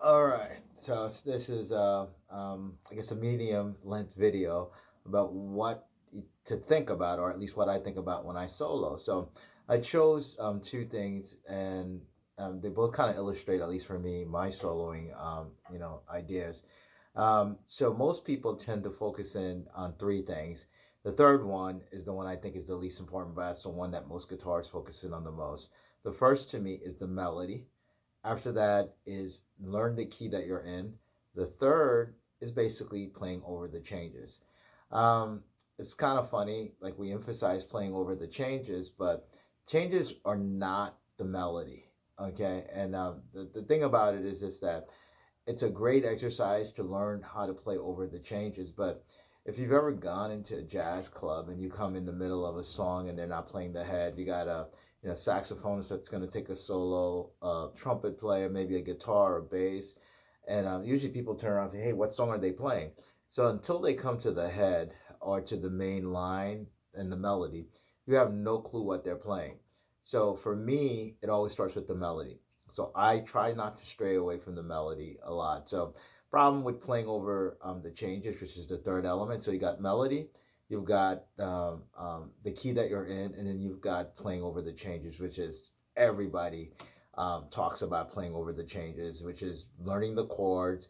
All right. So this is, I guess, a medium length video about what to think about, or at least what I think about when I solo. So I chose two things, and they both kind of illustrate, at least for me, my soloing, ideas. So most people tend to focus in on three things. The third one is the one I think is the least important, but that's the one that most guitarists focus in on the most. The first to me is the melody. After that is learn the key that you're in. The third is basically playing over the changes. Um, it's kind of funny. Like we emphasize playing over the changes, but changes are not the melody. Okay, and the thing about it is just that it's a great exercise to learn how to play over the changes. But if you've ever gone into a jazz club and you come in the middle of a song and they're not playing the head, you got a saxophonist that's going to take a solo, trumpet player, maybe a guitar or bass, and usually people turn around and say, "Hey, what song are they playing?" So until they come to the head or to the main line and the melody, you have no clue what they're playing. So for me, it always starts with the melody. So I try not to stray away from the melody a lot. So problem with playing over the changes, which is the third element. So you got melody, you've got the key that you're in, and then you've got playing over the changes, which is everybody talks about playing over the changes, which is learning the chords,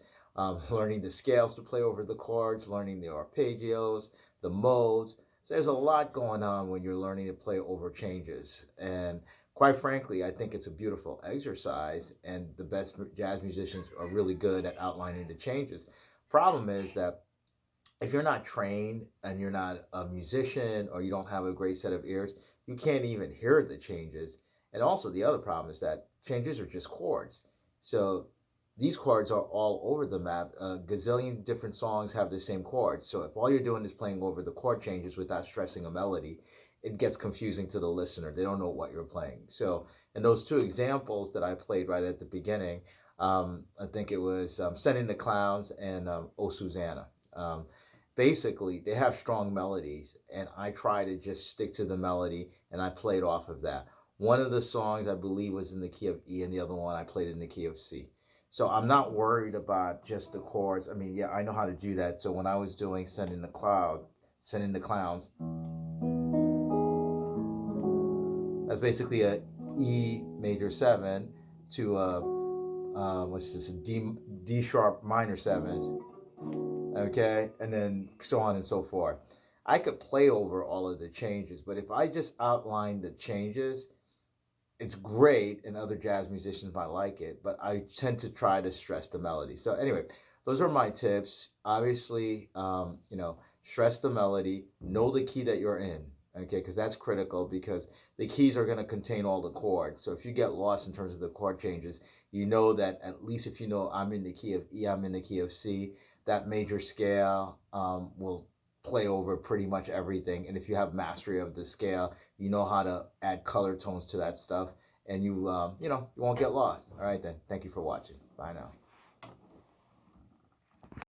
learning the scales to play over the chords, learning the arpeggios, the modes. So there's a lot going on when you're learning to play over changes. And quite frankly, I think it's a beautiful exercise, and the best jazz musicians are really good at outlining the changes. Problem is that if you're not trained and you're not a musician or you don't have a great set of ears, you can't even hear the changes. And also, the other problem is that changes are just chords. So these chords are all over the map. A gazillion different songs have the same chords. So if all you're doing is playing over the chord changes without stressing a melody, it gets confusing to the listener. They don't know what you're playing. So in those two examples that I played right at the beginning, I think it was Sending the Clowns and Oh Susanna. Basically, they have strong melodies, and I try to just stick to the melody, and I played off of that. One of the songs I believe was in the key of E, and the other one I played in the key of C. So I'm not worried about just the chords. I mean, yeah, I know how to do that. So when I was doing Sending the Clowns, that's basically a E major seven to a what's this, a D sharp minor seven, okay, and then so on and so forth. I could play over all of the changes, but if I just outline the changes, it's great, and other jazz musicians might like it, but I tend to try to stress the melody. So anyway, those are my tips. Obviously, stress the melody, know the key that you're in, okay, because that's critical, because the keys are going to contain all the chords. So if you get lost in terms of the chord changes, you know that at least if you know I'm in the key of E, I'm in the key of C, that major scale will play over pretty much everything. And if you have mastery of the scale, you know how to add color tones to that stuff, and you won't get lost. All right then. Thank you for watching. Bye now.